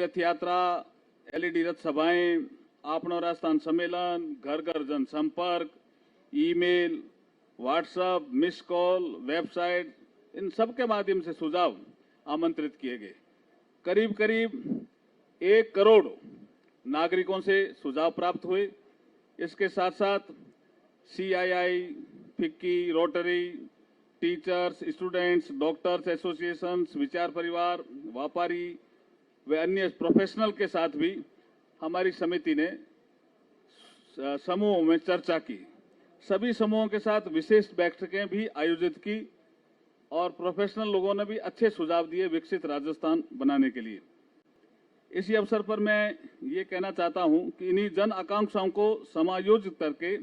रथ यात्रा, एलईडी रथ सभाएं, आपनो राजस्थान सम्मेलन, घर घर जनसंपर्क, email, WhatsApp, miss call, website, इन सब के माध्यम से सुझाव आमंत्रित किए गए। करीब करीब 1 करोड़ नागरिकों से सुझाव प्राप्त हुए। इसके साथ साथ CII, FICCI, rotary, teachers, students, doctors associations, विचार परिवार, व्यापारी व अन्य प्रोफेशनल के साथ भी हमारी समिति ने समूहों में चर्चा की। सभी समूहों के साथ विशेष बैठकें भी आयोजित की और प्रोफेशनल लोगों ने भी अच्छे सुझाव दिए विकसित राजस्थान बनाने के लिए। इसी अवसर पर मैं ये कहना चाहता हूं कि इन्हीं जन आकांक्षाओं को समायोजित करके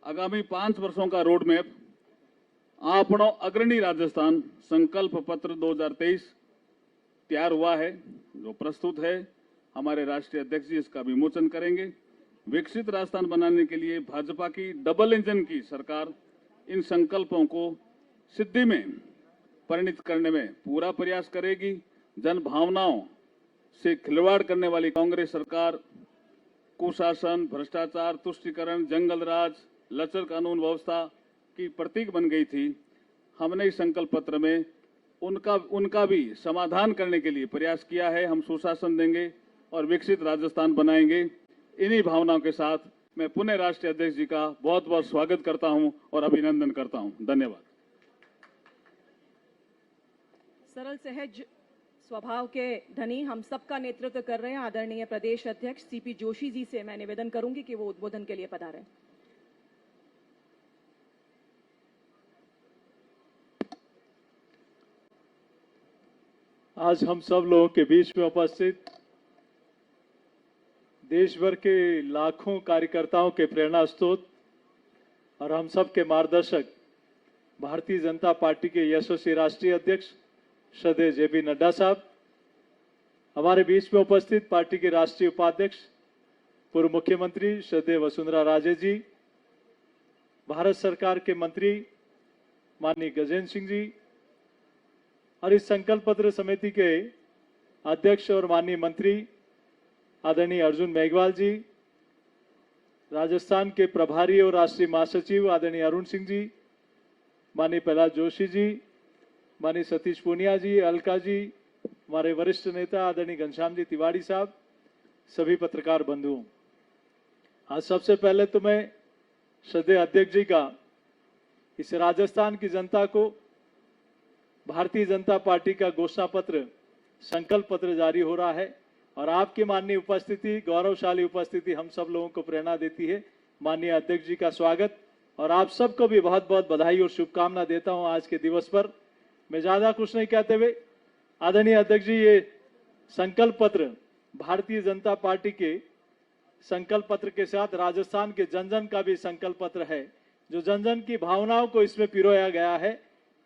आगामी 5 वर्षों का रोड मैप आपनो अग्रणी राजस्थान संकल्प पत्र 2023 तैयार हुआ है, जो प्रस्तुत है। हमारे राष्ट्रीय अध्यक्ष जी इसका विमोचन करेंगे। विकसित राजस्थान बनाने के लिए भाजपा की डबल इंजन की सरकार इन संकल्पों को सिद्धि में परिणत करने में पूरा प्रयास करेगी। जन भावनाओं से खिलवाड़ करने वाली कांग्रेस सरकार कुशासन, भ्रष्टाचार, तुष्टीकरण, जंगल राज, लचर कानून व्यवस्था की प्रतीक बन गई थी। हमने इस संकल्प पत्र में उनका भी समाधान करने के लिए प्रयास किया है। हम सुशासन देंगे और विकसित राजस्थान बनाएंगे। इन्हीं भावनाओं के साथ मैं पुनः राष्ट्रीय अध्यक्ष जी का बहुत बहुत स्वागत करता हूं और अभिनंदन करता हूं। धन्यवाद। सरल सहज स्वभाव के धनी हम सबका नेतृत्व कर रहे हैं आदरणीय प्रदेश अध्यक्ष सीपी जोशी जी से मैं निवेदन करूंगी कि वो उद्बोधन के लिए पधारें। आज हम सब लोगों के बीच में उपस्थित देश भर के लाखों कार्यकर्ताओं के प्रेरणा स्रोत और हम सब के मार्गदर्शक भारतीय जनता पार्टी के यशस्वी राष्ट्रीय अध्यक्ष श्रद्धेय जेपी नड्डा साहब, हमारे बीच में उपस्थित पार्टी के राष्ट्रीय उपाध्यक्ष पूर्व मुख्यमंत्री श्रद्धेय वसुंधरा राजे जी, भारत सरकार के मंत्री माननीय गजेंद्र सिंह जी और इस संकल्प पत्र समिति के अध्यक्ष और माननीय मंत्री आदरणीय अर्जुन मेघवाल जी, राजस्थान के प्रभारी और राष्ट्रीय महासचिव आदरणीय अरुण सिंह जी, माननीय प्रहलाद जोशी जी, माननीय सतीश पूनिया जी, अलका जी, हमारे वरिष्ठ नेता आदरणीय घनश्याम जी तिवारी साहब, सभी पत्रकार बंधुओं, आज सबसे पहले तो मैं श्रद्धेय अध्यक्ष जी का इस राजस्थान की जनता को भारतीय जनता पार्टी का घोषणा पत्र संकल्प पत्र जारी हो रहा है और आपकी माननीय उपस्थिति, गौरवशाली उपस्थिति हम सब लोगों को प्रेरणा देती है। माननीय अध्यक्ष जी का स्वागत और आप सबको भी बहुत बहुत बधाई और शुभकामना देता हूं आज के दिवस पर। मैं ज्यादा कुछ नहीं कहते हुए आदरणीय अध्यक्ष जी, ये संकल्प पत्र भारतीय जनता पार्टी के संकल्प पत्र के साथ राजस्थान के जन जन का भी संकल्प पत्र है, जो जन जन की भावनाओं को इसमें पिरोया गया है।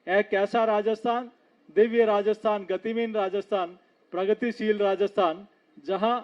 एक ऐसा राजस्थान, दिव्य राजस्थान, गतिमान राजस्थान, प्रगतिशील राजस्थान, जहां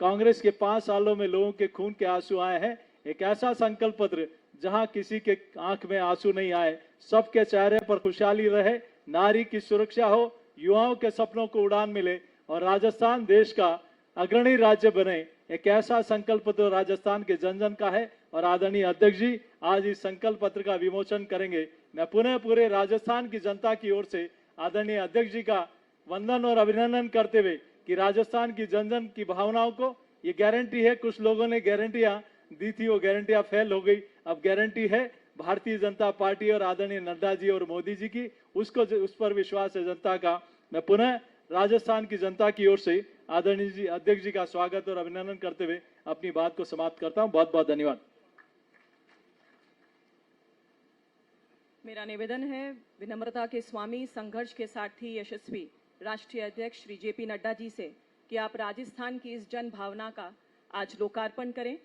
कांग्रेस के 5 सालों में लोगों के खून के आंसू आए हैं। एक ऐसा संकल्प पत्र जहां किसी के आंख में आंसू नहीं आए, सबके चेहरे पर खुशहाली रहे, नारी की सुरक्षा हो, युवाओं के सपनों को उड़ान मिले और राजस्थान देश का अग्रणी राज्य बने। एक ऐसा संकल्प पत्र राजस्थान के जन जन का है और आदरणीय अध्यक्ष जी आज इस संकल्प पत्र का विमोचन करेंगे। मैं पुनः पूरे राजस्थान की जनता की ओर से आदरणीय अध्यक्ष जी का वंदन और अभिनंदन करते हुए कि राजस्थान की जन जन की भावनाओं को ये गारंटी है। कुछ लोगों ने गारंटियां दी थी, वो गारंटियां फेल हो गई। अब गारंटी है भारतीय जनता पार्टी और आदरणीय नड्डा जी और मोदी जी की, उस पर विश्वास है जनता का। मैं पुनः राजस्थान की जनता की ओर से आदरणीय जी अध्यक्ष जी का स्वागत और अभिनंदन करते हुए अपनी बात को समाप्त करता हूं। बहुत बहुत धन्यवाद। मेरा निवेदन है विनम्रता के स्वामी, संघर्ष के सारथी, यशस्वी राष्ट्रीय अध्यक्ष श्री जेपी नड्डा जी से कि आप राजस्थान की इस जन भावना का आज लोकार्पण करें।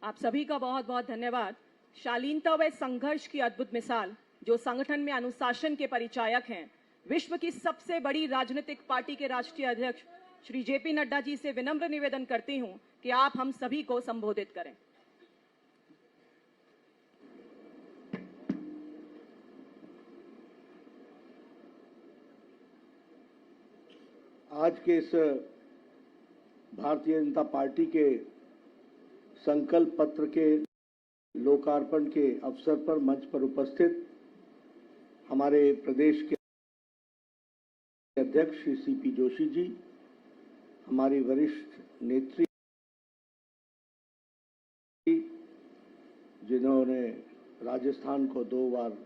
आप सभी का बहुत बहुत धन्यवाद। शालीनता व संघर्ष की अद्भुत मिसाल जो संगठन में अनुशासन के परिचायक हैं, विश्व की सबसे बड़ी राजनीतिक पार्टी के राष्ट्रीय अध्यक्ष श्री जेपी नड्डा जी से विनम्र निवेदन करती हूं कि आप हम सभी को संबोधित करें। आज के इस भारतीय जनता पार्टी के संकल्प पत्र के लोकार्पण के अवसर पर मंच पर उपस्थित हमारे प्रदेश के अध्यक्ष श्री सीपी जोशी जी, हमारी वरिष्ठ नेत्री जिन्होंने राजस्थान को 2 बार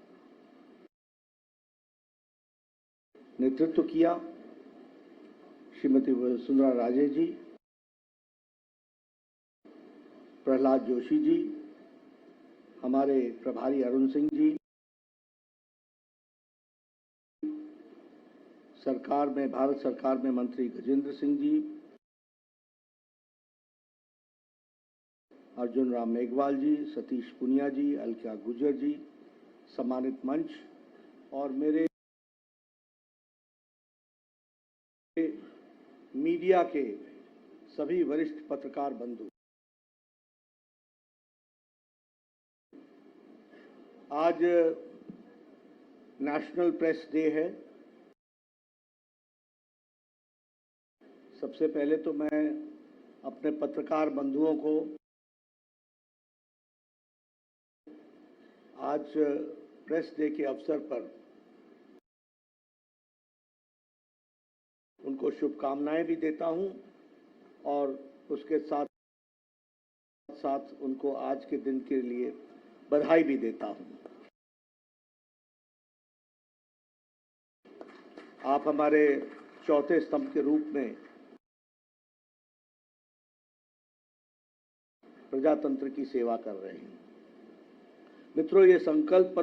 नेतृत्व किया, श्रीमती वसुंधरा राजे जी, प्रहलाद जोशी जी, हमारे प्रभारी अरुण सिंह जी, सरकार में भारत सरकार में मंत्री गजेंद्र सिंह जी, अर्जुन राम मेघवाल जी, सतीश पुनिया जी, अलका गुर्जर जी, सम्मानित मंच और मेरे मीडिया के सभी वरिष्ठ पत्रकार बंधु, आज नेशनल प्रेस डे है। सबसे पहले तो मैं अपने पत्रकार बंधुओं को आज प्रेस डे के अवसर पर उनको शुभकामनाएं भी देता हूं और उसके साथ साथ उनको आज के दिन के लिए बधाई भी देता हूं। आप हमारे चौथे स्तंभ के रूप में प्रजातंत्र की सेवा कर रहे हैं। मित्रों, ये संकल्प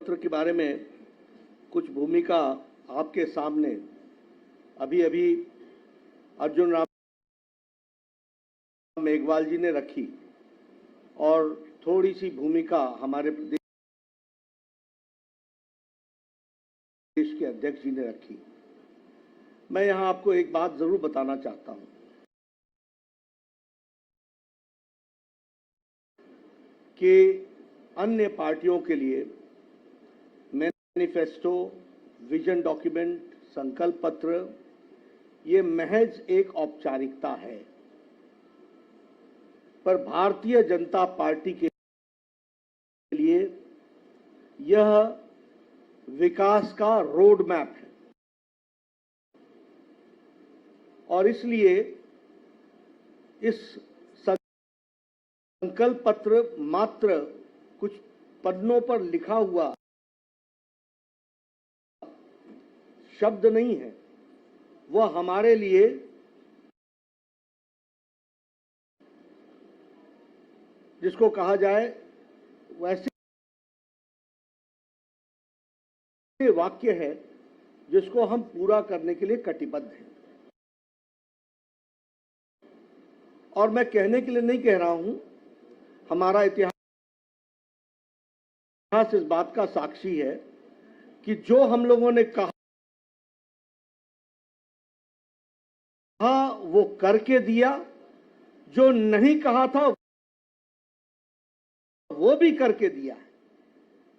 पत्र के बारे में कुछ भूमिका आपके सामने अभी अर्जुन राम मेघवाल जी ने रखी और थोड़ी सी भूमिका हमारे प्रदेश के अध्यक्ष जी ने रखी। मैं यहां आपको एक बात जरूर बताना चाहता हूं कि अन्य पार्टियों के लिए मैनिफेस्टो, विजन डॉक्यूमेंट, संकल्प पत्र ये महज एक औपचारिकता है, पर भारतीय जनता पार्टी के लिए यह विकास का रोड मैप है और इसलिए इस संकल्प पत्र मात्र कुछ पन्नों पर लिखा हुआ शब्द नहीं है, वह हमारे लिए जिसको कहा जाए वैसे वाक्य है जिसको हम पूरा करने के लिए कटिबद्ध हैं। और मैं कहने के लिए नहीं कह रहा हूं, हमारा इतिहास इस बात का साक्षी है कि जो हम लोगों ने कहा वो करके दिया, जो नहीं कहा था वो भी करके दिया है।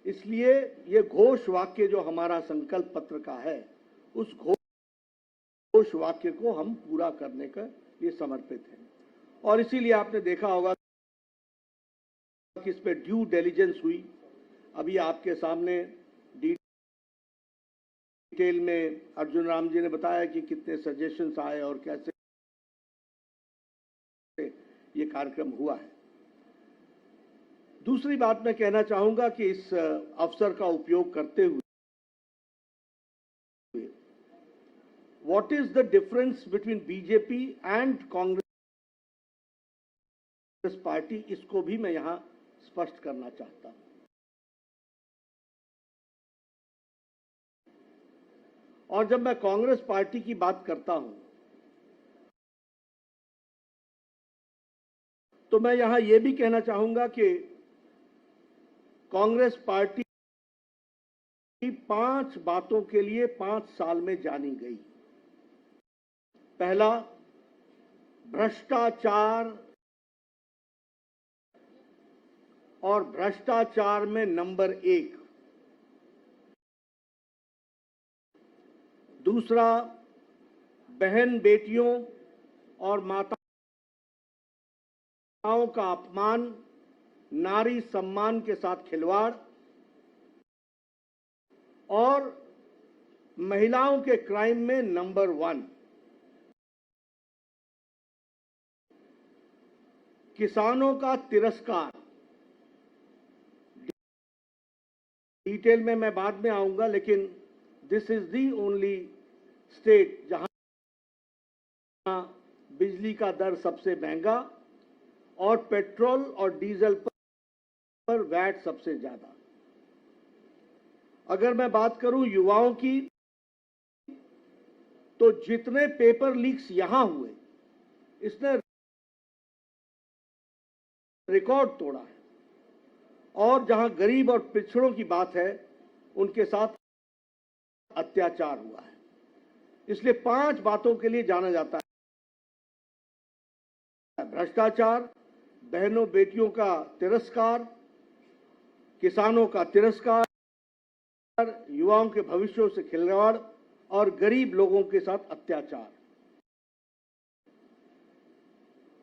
इसलिए ये घोष वाक्य जो हमारा संकल्प पत्र का है, उस घोष वाक्य को हम पूरा करने का ये समर्पित है। और इसीलिए आपने देखा होगा कि इस पे ड्यू डिलिजेंस हुई। अभी आपके सामने डिटेल में अर्जुन राम जी ने बताया कि कितने सजेशंस आए और कैसे ये कार्यक्रम हुआ है। दूसरी बात मैं कहना चाहूंगा कि इस अवसर का उपयोग करते हुए what is the difference between BJP and Congress party, इसको भी मैं यहां स्पष्ट करना चाहता हूं। और जब मैं कांग्रेस पार्टी की बात करता हूं तो मैं यहां यह भी कहना चाहूंगा कि कांग्रेस पार्टी 5 बातों के लिए 5 साल में जानी गई। पहला, भ्रष्टाचार और भ्रष्टाचार में नंबर 1। दूसरा, बहन बेटियों और माताओं का अपमान, नारी सम्मान के साथ खिलवाड़ और महिलाओं के क्राइम में नंबर 1। किसानों का तिरस्कार। डिटेल में मैं बाद में आऊंगा, लेकिन this is the only state जहां बिजली का दर सबसे महंगा और पेट्रोल और डीजल पर वैट सबसे ज्यादा। अगर मैं बात करूं युवाओं की, तो जितने पेपर लीक्स यहां हुए, इसने रिकॉर्ड तोड़ा है। और जहां गरीब और पिछड़ों की बात है, उनके साथ अत्याचार हुआ है। इसलिए 5 बातों के लिए जाना जाता है: भ्रष्टाचार, बहनों बेटियों का तिरस्कार, किसानों का तिरस्कार, युवाओं के भविष्यों से खिलवाड़ और गरीब लोगों के साथ अत्याचार।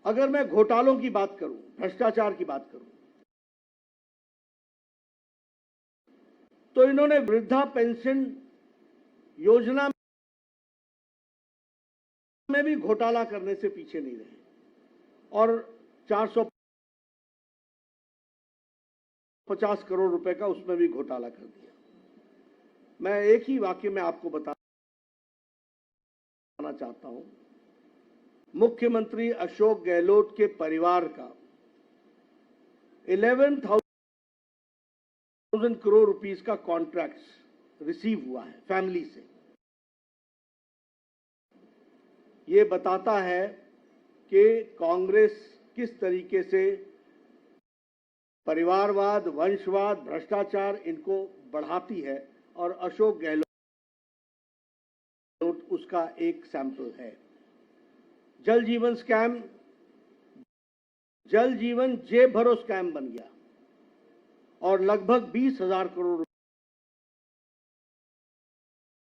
अगर मैं घोटालों की बात करूं, भ्रष्टाचार की बात करूं, तो इन्होंने वृद्धा पेंशन योजना में भी घोटाला करने से पीछे नहीं रहे और 450 करोड़ रुपए का उसमें भी घोटाला कर दिया। मैं एक ही वाक्य में आपको बताना चाहता हूं, मुख्यमंत्री अशोक गहलोत के परिवार का 11,000 करोड़ रुपीस का कॉन्ट्रैक्ट रिसीव हुआ है फैमिली से। ये बताता है कि कांग्रेस किस तरीके से परिवारवाद, वंशवाद, भ्रष्टाचार इनको बढ़ाती है, और अशोक गहलोत उसका एक सैंपल है। जल जीवन स्कैम, जल जीवन जेब भरो स्कैम बन गया और लगभग 20,000 करोड़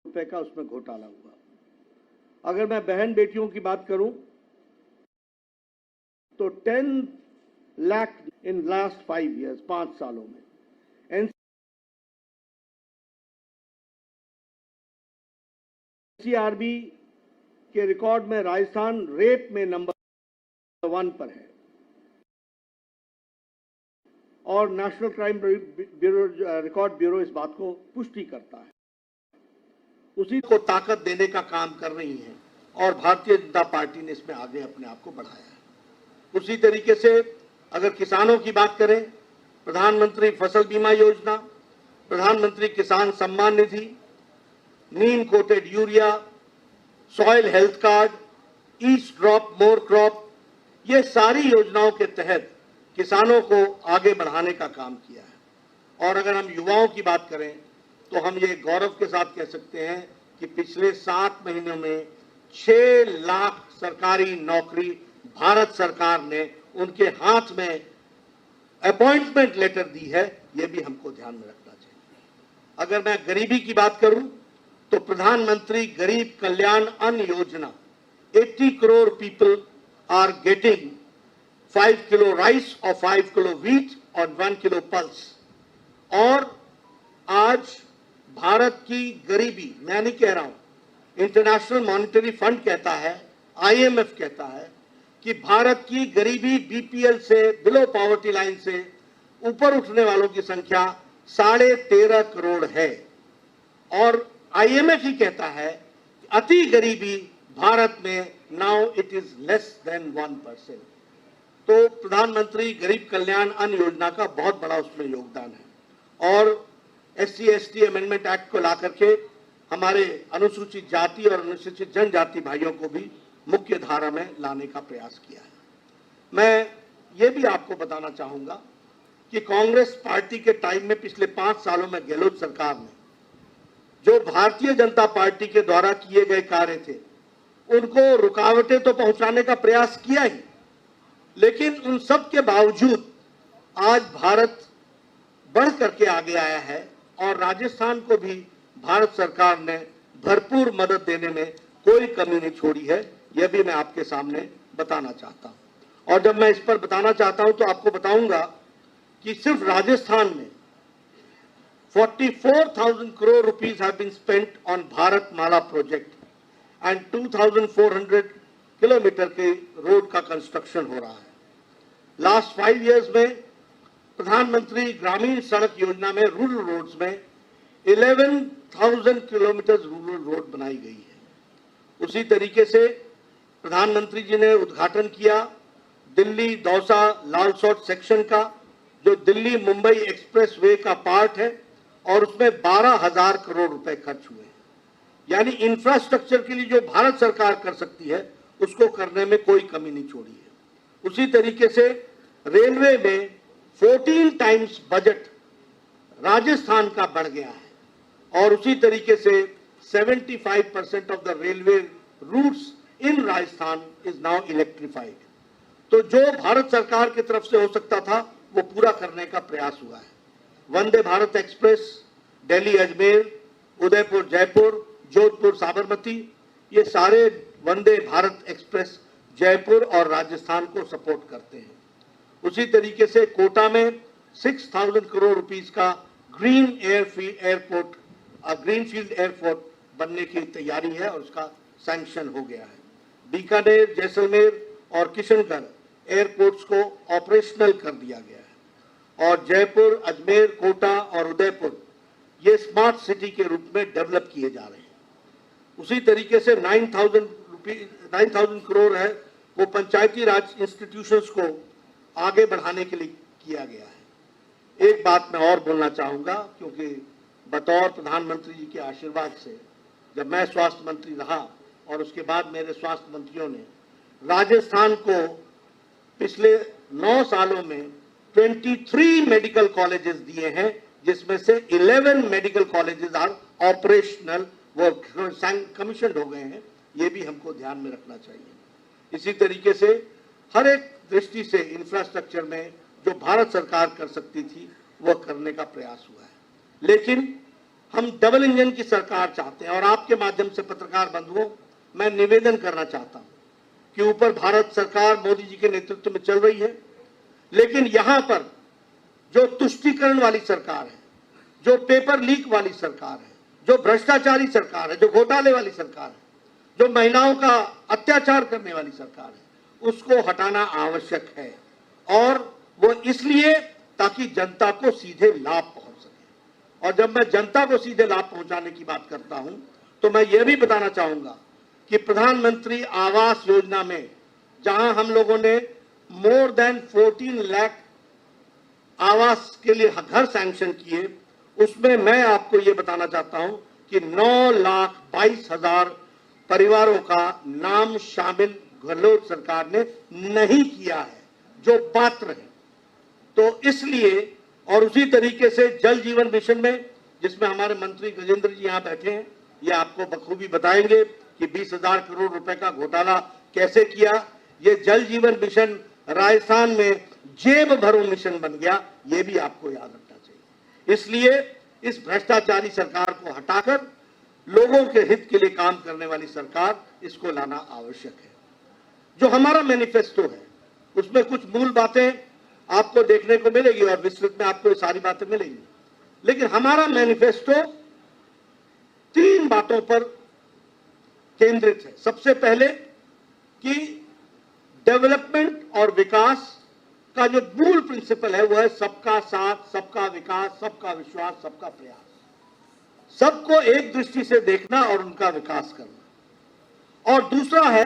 रुपए का उसमें घोटाला हुआ। अगर मैं बहन बेटियों की बात करूं, तो 10 लाख इन लास्ट 5 years, 5 सालों में। एनसीआरबी के रिकॉर्ड में राजस्थान रेप में नंबर 1 पर है और national crime bureau, record bureau इस बात को पुष्टि करता है। उसी को ताकत देने का काम कर रही हैं और भारतीय जनता पार्टी ने इसमें आगे अपने आप को बढ़ाया है। उसी तरीके से अगर किसानों की बात करें, प्रधानमंत्री फसल बीमा योजना, प्रधानमंत्री किसान सम्मान निधि, neem coated urea, soil health card, ईस्ट ड्रॉप मोर क्रॉप, ये सारी योजनाओं के तहत किसानों को आगे बढ़ाने का काम किया है। और अगर हम युवाओं की बात करें, तो हम ये गौरव के साथ कह सकते हैं कि पिछले 7 महीनों में 6 लाख सरकारी नौकरी भारत सरकार ने उनके हाथ में अपॉइंटमेंट लेटर दी है। ये भी हमको ध्यान में रखना चाहिए। अगर मैं गरीबी की बात करूं, तो प्रधानमंत्री गरीब कल्याण Anna Yojana, 80 crore people are getting 5 kilo rice और 5 किलो व्हीट और 1 किलो पल्स। और आज भारत की गरीबी, मैं नहीं कह रहा हूं, इंटरनेशनल मॉनेटरी फंड कहता है, IMF कहता है कि भारत की गरीबी बीपीएल से, बिलो पॉवर्टी लाइन से ऊपर उठने वालों की संख्या 13.5 करोड़ है। और IMF ही कहता है कि अति गरीबी भारत में now it is less than 1%। तो प्रधानमंत्री गरीब कल्याण अन्न योजना का बहुत बड़ा उसमें योगदान है। और SC/ST अमेंडमेंट एक्ट को ला करके हमारे अनुसूचित जाति और अनुसूचित जनजाति भाइयों को भी मुख्य धारा में लाने का प्रयास किया है। मैं ये भी आपको बताना चाहूंगा कि कांग्रेस पार्टी के टाइम में पिछले 5 सालों में गहलोत सरकार ने जो भारतीय जनता पार्टी के द्वारा किए गए कार्य थे उनको रुकावटें तो पहुंचाने का प्रयास किया ही, लेकिन उन सब के बावजूद आज भारत बढ़ करके आगे आया है और राजस्थान को भी भारत सरकार ने भरपूर मदद देने में कोई कमी नहीं छोड़ी है। यह भी मैं आपके सामने बताना चाहता हूं। और जब मैं इस पर बताना चाहता हूं तो आपको बताऊंगा कि सिर्फ राजस्थान में 44,000 crore rupees have been spent on Bharat Mala project and 2,400 kilometre के रोड का कंस्ट्रक्शन हो रहा है। लास्ट 5 इयर्स में प्रधानमंत्री ग्रामीण सड़क योजना में रूरल रोड्स में 11,000 किलोमीटर रूरल रोड बनाई गई है। उसी तरीके से प्रधानमंत्री जी ने उद्घाटन किया दिल्ली दौसा लालसोट सेक्शन का, जो दिल्ली मुंबई एक्सप्रेस वे का पार्ट है और उसमें 12,000 करोड़ रुपए खर्च हुए। यानी इंफ्रास्ट्रक्चर के लिए जो भारत सरकार कर सकती है उसको करने में कोई कमी नहीं छोड़ी है। उसी तरीके से रेलवे में 14 टाइम्स बजट राजस्थान का बढ़ गया है और उसी तरीके से 75% of the railway routes in Rajasthan is now electrified. तो जो भारत सरकार की तरफ से हो सकता था वो पूरा करने का प्रयास हुआ है। वंदे भारत एक्सप्रेस दिल्ली अजमेर, उदयपुर जयपुर, जोधपुर साबरमती, ये सारे वंदे भारत एक्सप्रेस जयपुर और राजस्थान को सपोर्ट करते हैं। उसी तरीके से कोटा में 6,000 करोड़ रुपीस का ग्रीन एयरपोर्ट, ग्रीनफील्ड एयरपोर्ट बनने की तैयारी है और उसका सैंक्शन हो गया है। बीकानेर, जैसलमेर और किशनगढ़ एयरपोर्ट्स को ऑपरेशनल कर दिया गया है और जयपुर, अजमेर, कोटा और उदयपुर ये स्मार्ट सिटी के रूप में डेवलप किए जा रहे हैं। उसी तरीके से 9,000 करोड़ है वो पंचायती राज इंस्टीट्यूशंस को आगे बढ़ाने के लिए किया गया है। एक बात मैं और बोलना चाहूंगा, क्योंकि बतौर प्रधानमंत्री जी के आशीर्वाद से जब मैं स्वास्थ्य मंत्री रहा और उसके बाद मेरे स्वास्थ्य मंत्रियों ने राजस्थान को पिछले 9 सालों में 23 मेडिकल कॉलेजेस दिए हैं, जिसमें से 11 मेडिकल कॉलेजेस आर ऑपरेशनल, वो कमीशन हो गए हैं। ये भी हमको ध्यान में रखना चाहिए। इसी तरीके से हर एक दृष्टि से इंफ्रास्ट्रक्चर में जो भारत सरकार कर सकती थी वो करने का प्रयास हुआ है। लेकिन हम डबल इंजन की सरकार चाहते हैं और आपके माध्यम से पत्रकार बंधुओं मैं निवेदन करना चाहता हूं कि ऊपर भारत सरकार मोदी जी के नेतृत्व में चल रही है, लेकिन यहां पर जो तुष्टीकरण वाली सरकार है, जो पेपर लीक वाली सरकार है, जो भ्रष्टाचारी सरकार है, जो घोटाले वाली सरकार है, जो महिलाओं का अत्याचार करने वाली सरकार है, उसको हटाना आवश्यक है। और वो इसलिए ताकि जनता को सीधे लाभ पहुंच सके। और जब मैं जनता को सीधे लाभ पहुंचाने की बात करता हूं तो मैं ये भी बताना चाहूंगा कि प्रधानमंत्री आवास योजना में जहां हम लोगों ने मोर देन 14 लाख आवास के लिए घर सैंक्शन किए, उसमें मैं आपको ये बताना चाहता हूं कि 9,22,000 परिवारों का नाम शामिल गहलोत सरकार ने नहीं किया है जो पात्र है। तो इसलिए, और उसी तरीके से जल जीवन मिशन में, जिसमें हमारे मंत्री गजेंद्र जी यहां बैठे हैं, ये आपको बखूबी बताएंगे कि 20,000 करोड़ रुपए का घोटाला कैसे किया। ये जल जीवन मिशन राजस्थान में जेब भरो मिशन बन गया, ये भी आपको याद रखना चाहिए। इसलिए इस भ्रष्टाचारी सरकार को हटाकर लोगों के हित के लिए काम करने वाली सरकार, इसको लाना आवश्यक है। जो हमारा मैनिफेस्टो है उसमें कुछ मूल बातें आपको देखने को मिलेगी और विस्तृत में आपको ये सारी बातें मिलेंगी, लेकिन हमारा मैनिफेस्टो 3 बातों पर केंद्रित है। सबसे पहले कि डेवलपमेंट और विकास का जो मूल प्रिंसिपल है वो है सबका साथ, सबका विकास, सबका विश्वास, सबका प्रयास। सबको एक दृष्टि से देखना और उनका विकास करना। और दूसरा है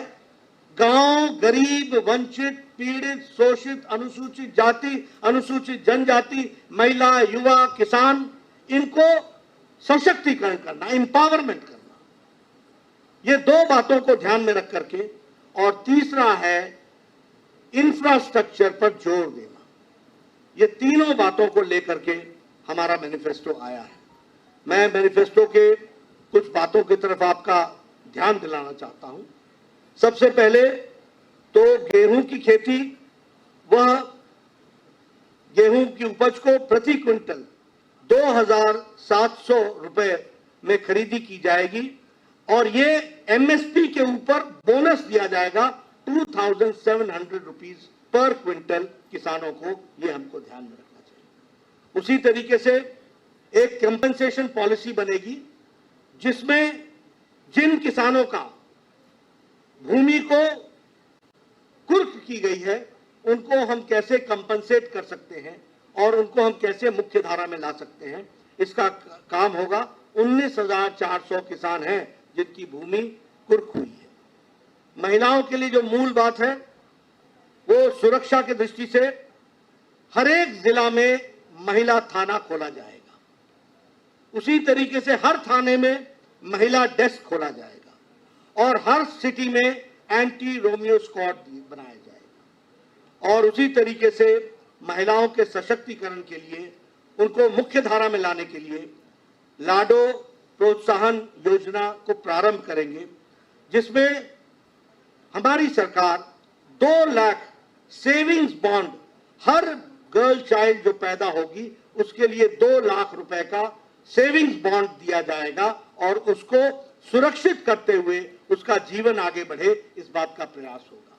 गांव, गरीब, वंचित, पीड़ित, शोषित, अनुसूचित जाति, अनुसूचित जनजाति, महिला, युवा, किसान, इनको सशक्तिकरण करना, एम्पावरमेंट करना। ये 2 बातों को ध्यान में रख करके, और तीसरा है इंफ्रास्ट्रक्चर पर जोर देना, ये तीनों बातों को लेकर के हमारा मैनिफेस्टो आया है। मैं मैनिफेस्टो के कुछ बातों की तरफ आपका ध्यान दिलाना चाहता हूं। सबसे पहले तो गेहूं की खेती, वह गेहूं की उपज को प्रति क्विंटल 2,700 रुपए में खरीदी की जाएगी और ये एमएसपी के ऊपर बोनस दिया जाएगा 2,700 रुपीज पर क्विंटल किसानों को। ये हमको ध्यान में रखना चाहिए। उसी तरीके से एक कंपनसेशन पॉलिसी बनेगी जिसमें जिन किसानों का भूमि को कुर्क की गई है उनको हम कैसे कंपनसेट कर सकते हैं और उनको हम कैसे मुख्य धारा में ला सकते हैं, इसका काम होगा। 19,400 किसान हैं जिनकी भूमि कुर्क हुई है। महिलाओं के लिए जो मूल बात है वो सुरक्षा की दृष्टि से हर एक जिला में महिला थाना खोला जाएगा। उसी तरीके से हर थाने में महिला डेस्क खोला जाएगा और हर सिटी में एंटी रोमियो स्क्वाड बनाया जाएगा। और उसी तरीके से महिलाओं के सशक्तिकरण के लिए, उनको मुख्य धारा में लाने के लिए लाडो प्रोत्साहन योजना को प्रारंभ करेंगे, जिसमें हमारी सरकार 2 लाख सेविंग्स बॉन्ड हर गर्ल चाइल्ड जो पैदा होगी उसके लिए 2 लाख रुपए का सेविंग्स बॉन्ड दिया जाएगा और उसको सुरक्षित करते हुए उसका जीवन आगे बढ़े, इस बात का प्रयास होगा।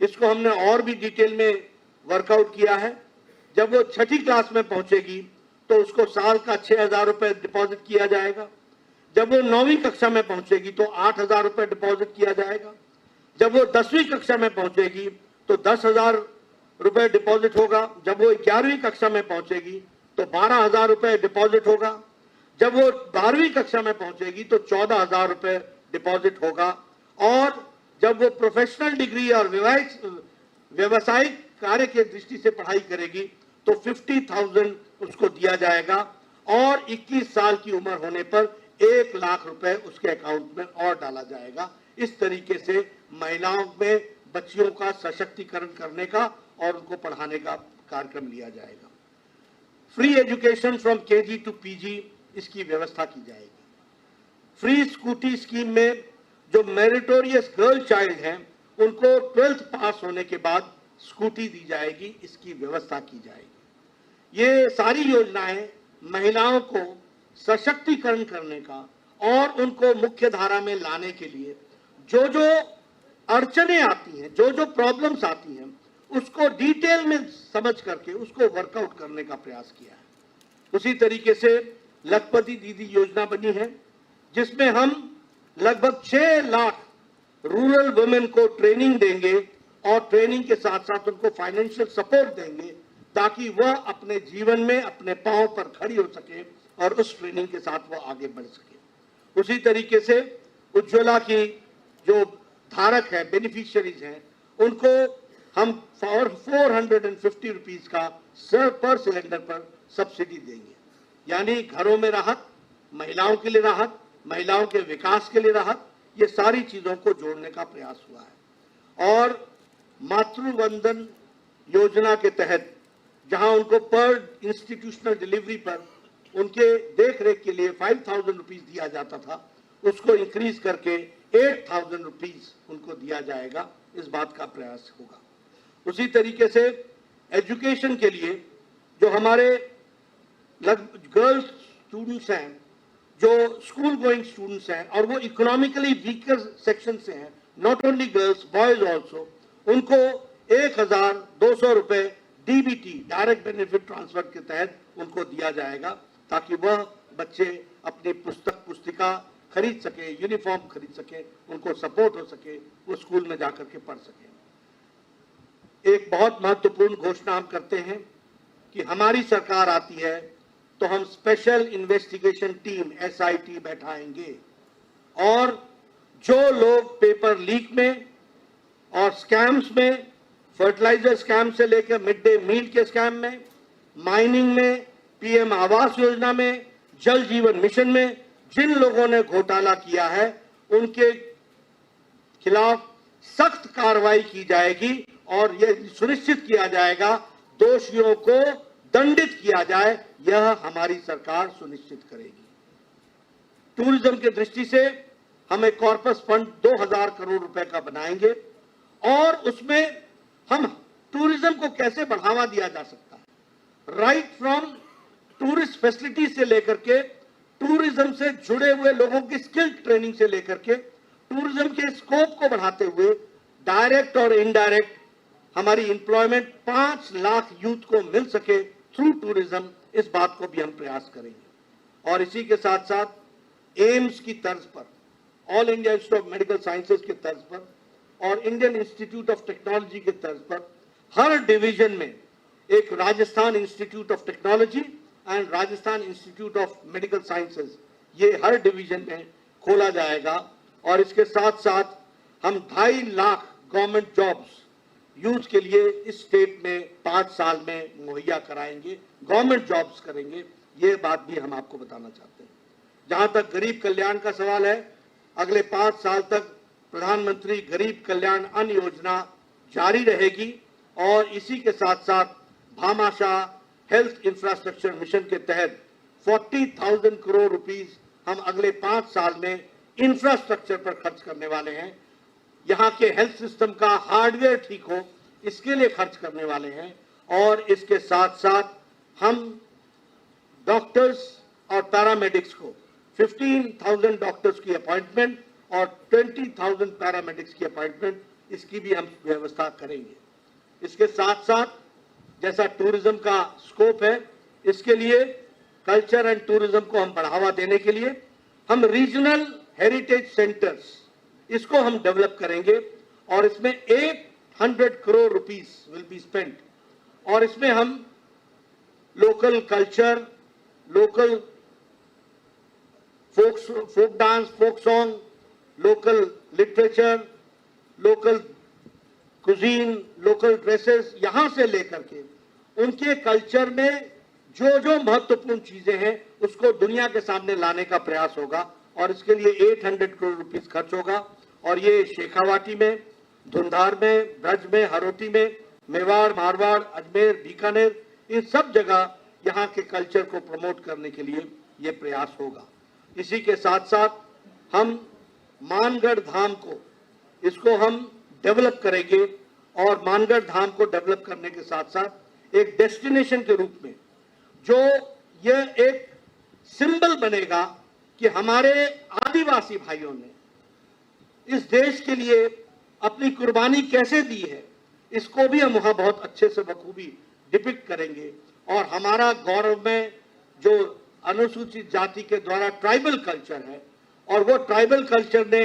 इसको हमने और भी डिटेल में वर्कआउट किया है। जब वो 6ठी क्लास में पहुंचेगी तो उसको साल का 6,000 रुपए डिपॉजिट किया जाएगा। जब वो 9वीं कक्षा में पहुंचेगी तो 8,000 रुपए डिपॉजिट किया जाएगा। जब वो 10वीं कक्षा में पहुंचेगी तो 10,000 रुपए डिपॉजिट होगा। जब वो 11वीं कक्षा में पहुंचेगी तो 12,000 रुपए डिपॉजिट होगा। जब वो 12वीं कक्षा में पहुंचेगी तो 14,000 रुपए डिपॉजिट होगा। और जब वो प्रोफेशनल डिग्री और व्यवसायिक कार्य की दृष्टि से पढ़ाई करेगी तो 50,000 उसको दिया जाएगा और 21 साल की उम्र होने पर 1 लाख रुपए उसके अकाउंट में और डाला जाएगा। इस तरीके से महिलाओं में बच्चियों का सशक्तिकरण करने का और उनको पढ़ाने का कार्यक्रम लिया जाएगा। Free education from KG to PG, इसकी व्यवस्था की जाएगी। फ्री स्कूटी स्कीम में जो मेरिटोरियस गर्ल चाइल्ड हैं उनको 12th पास होने के बाद स्कूटी दी जाएगी, इसकी व्यवस्था की जाएगी। ये सारी योजनाएं महिलाओं को सशक्तिकरण करने का और उनको मुख्य धारा में लाने के लिए जो जो अड़चने आती हैं, जो जो प्रॉब्लम्स आती हैं, उसको डिटेल में समझ करके उसको वर्कआउट करने का प्रयास किया है। उसी तरीके से लखपति दीदी योजना बनी है जिसमें हम लगभग 6 लाख रूरल वुमेन को ट्रेनिंग देंगे और ट्रेनिंग के साथ साथ उनको फाइनेंशियल सपोर्ट देंगे ताकि वह अपने जीवन में अपने पांव पर खड़ी हो सके और उस ट्रेनिंग के साथ वह आगे बढ़ सके। उसी तरीके से उज्ज्वला की जो धारक है, बेनिफिशियरीज हैं, उनको हम 450 रुपीज का पर सिलेंडर पर सब्सिडी देंगे। यानी घरों में राहत, महिलाओं के लिए राहत, महिलाओं के विकास के लिए राहत, ये सारी चीजों को जोड़ने का प्रयास हुआ है। और मातृवंदन योजना के तहत जहां उनको पर इंस्टीट्यूशनल डिलीवरी पर उनके देख रेख के लिए 5,000 रुपीज दिया जाता था, उसको इंक्रीज करके 8,000 रुपीज उनको दिया जाएगा, इस बात का प्रयास होगा। उसी तरीके से एजुकेशन के लिए जो हमारे गर्ल्स स्टूडेंट्स हैं, जो स्कूल गोइंग स्टूडेंट्स हैं और वो इकोनॉमिकली वीकर सेक्शन से हैं, not only girls, boys also, उनको 1,200 रुपए डीबीटी, डायरेक्ट बेनिफिट ट्रांसफर के तहत उनको दिया जाएगा ताकि वह बच्चे अपनी पुस्तिका खरीद सके, यूनिफॉर्म खरीद सके, उनको सपोर्ट हो सके, वो स्कूल में जाकर के पढ़ सके। एक बहुत महत्वपूर्ण घोषणा हम करते हैं कि हमारी सरकार आती है तो हम स्पेशल इन्वेस्टिगेशन टीम SIT बैठाएंगे और जो लोग पेपर लीक में और स्कैम्स में, फर्टिलाइजर स्कैम से लेकर मिड डे मील के स्कैम में, माइनिंग में, PM आवास योजना में, जल जीवन मिशन में जिन लोगों ने घोटाला किया है उनके खिलाफ सख्त कार्रवाई की जाएगी और ये सुनिश्चित किया जाएगा दोषियों को दंडित किया जाए, यह हमारी सरकार सुनिश्चित करेगी। टूरिज्म की दृष्टि से हम एक कॉर्पस फंड 2000 करोड़ रुपए का बनाएंगे और उसमें हम टूरिज्म को कैसे बढ़ावा दिया जा सकता है, राइट फ्रॉम टूरिस्ट फैसिलिटी से लेकर के टूरिज्म से जुड़े हुए लोगों की स्किल ट्रेनिंग से लेकर के टूरिज्म के स्कोप को बढ़ाते हुए डायरेक्ट और इनडायरेक्ट हमारी एम्प्लॉयमेंट 5 लाख यूथ को मिल सके थ्रू टूरिज्म, इस बात को भी हम प्रयास करेंगे। और इसी के साथ साथ एम्स की तर्ज पर, all India institute of medical sciences के तर्ज पर और इंडियन इंस्टीट्यूट ऑफ टेक्नोलॉजी के तर्ज पर हर डिवीजन में एक Rajasthan institute of technology and Rajasthan institute of medical sciences, ये हर डिवीजन में खोला जाएगा। और इसके साथ साथ हम 2.5 लाख गवर्नमेंट जॉब्स यूथ के लिए इस स्टेट में 5 साल में मुहैया कराएंगे, गवर्नमेंट जॉब्स करेंगे, ये बात भी हम आपको बताना चाहते हैं। जहां तक गरीब कल्याण का सवाल है, अगले 5 साल तक प्रधानमंत्री गरीब कल्याण अन्न योजना जारी रहेगी और इसी के साथ साथ भामाशाह हेल्थ इंफ्रास्ट्रक्चर मिशन के तहत 40,000 करोड़ रुपीस हम अगले 5 साल में इंफ्रास्ट्रक्चर पर खर्च करने वाले हैं। यहाँ के हेल्थ सिस्टम का हार्डवेयर ठीक हो, इसके लिए खर्च करने वाले हैं। और इसके साथ साथ हम डॉक्टर्स और पैरामेडिक्स को 15,000 डॉक्टर्स की अपॉइंटमेंट और 20,000 पैरामेडिक्स की अपॉइंटमेंट, इसकी भी हम व्यवस्था करेंगे। इसके साथ साथ जैसा टूरिज्म का स्कोप है, इसके लिए कल्चर एंड टूरिज्म को हम बढ़ावा देने के लिए हम रीजनल हेरिटेज सेंटर्स, इसको हम डेवलप करेंगे और इसमें 800 crore rupees will be spent. और इसमें हम local culture, local folk dance, folk song, local literature, local cuisine, local dresses, यहां से लेकर के उनके कल्चर में जो जो महत्वपूर्ण चीजें हैं उसको दुनिया के सामने लाने का प्रयास होगा। और इसके लिए 800 करोड़ रुपीस खर्च होगा। और ये शेखावाटी में, धुंधार में, ब्रज में, हरोटी में, मेवाड़, मारवाड़, अजमेर, बीकानेर, इन सब जगह यहाँ के कल्चर को प्रमोट करने के लिए ये प्रयास होगा। इसी के साथ साथ हम मानगढ़ धाम को, इसको हम डेवलप करेंगे और मानगढ़ धाम को डेवलप करने के साथ साथ एक डेस्टिनेशन के रूप में जो यह एक सिंबल बनेगा कि हमारे आदिवासी भाइयों ने इस देश के लिए अपनी कुर्बानी कैसे दी है, इसको भी हम वहां बहुत अच्छे से बखूबी डिपिक्ट करेंगे। और हमारा गौरव में जो अनुसूचित जाति के द्वारा ट्राइबल कल्चर है, और वो ट्राइबल कल्चर ने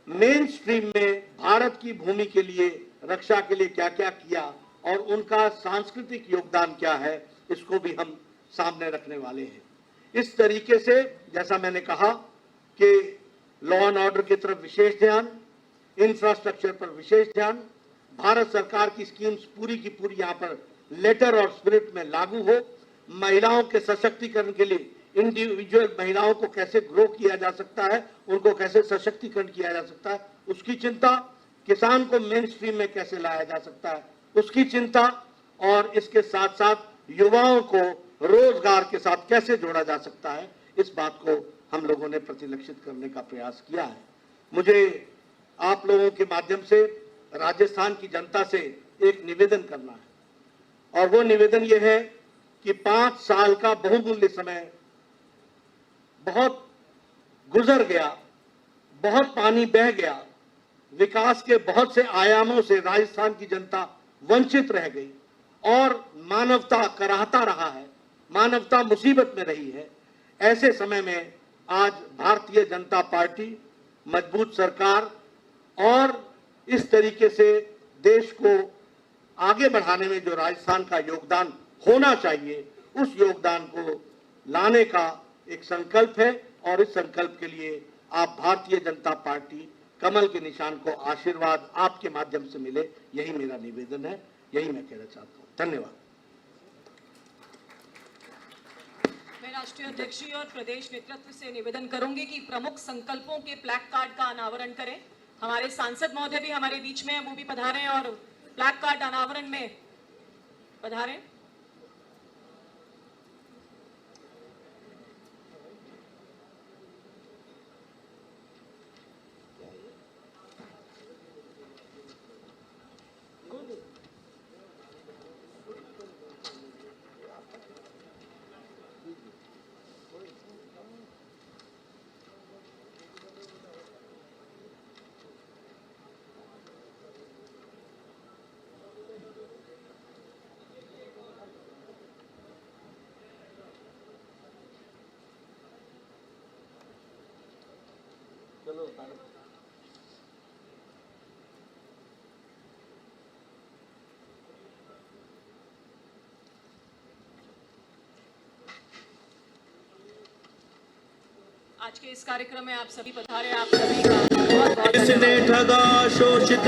मेन स्ट्रीम में भारत की भूमि के लिए, रक्षा के लिए क्या क्या किया और उनका सांस्कृतिक योगदान क्या है, इसको भी हम सामने रखने वाले हैं। इस तरीके से जैसा मैंने कहा कि लॉ एंड ऑर्डर की तरफ विशेष ध्यान, इंफ्रास्ट्रक्चर पर विशेष ध्यान, भारत सरकार की स्कीम्स पूरी की पूरी यहाँ पर लेटर और स्पिरिट में लागू हो, महिलाओं के सशक्तिकरण के लिए इंडिविजुअल महिलाओं को कैसे ग्रो किया जा सकता है, उनको कैसे सशक्तिकरण किया जा सकता है, उसकी चिंता, किसान को मेन स्ट्रीम में कैसे लाया जा सकता है, उसकी चिंता, और इसके साथ साथ युवाओं को रोजगार के साथ कैसे जोड़ा जा सकता है, इस बात को हम लोगों ने प्रतिलक्षित करने का प्रयास किया है। मुझे आप लोगों के माध्यम से राजस्थान की जनता से एक निवेदन करना है, और वो निवेदन ये है कि 5 साल का बहुमूल्य समय बहुत गुजर गया, बहुत पानी बह गया, विकास के बहुत से आयामों से राजस्थान की जनता वंचित रह गई और मानवता कराहता रहा है, मानवता मुसीबत में रही है। ऐसे समय में आज भारतीय जनता पार्टी, मजबूत सरकार और इस तरीके से देश को आगे बढ़ाने में जो राजस्थान का योगदान होना चाहिए, उस योगदान को लाने का एक संकल्प है। और इस संकल्प के लिए आप भारतीय जनता पार्टी कमल के निशान को आशीर्वाद आपके माध्यम से मिले, यही मेरा निवेदन है, यही मैं कहना चाहता हूँ। धन्यवाद। मैं राष्ट्रीय अध्यक्ष और प्रदेश नेतृत्व से निवेदन करूंगी कि प्रमुख संकल्पों के प्लैक कार्ड का अनावरण करें। हमारे सांसद महोदय भी हमारे बीच में हैं, वो भी पधारें और प्लैक कार्ड अनावरण में पधारें। आज के इस कार्यक्रम में आप सभी पधारे, आप सभी का बहुत बहुत धन्यवाद। ठगा शोषित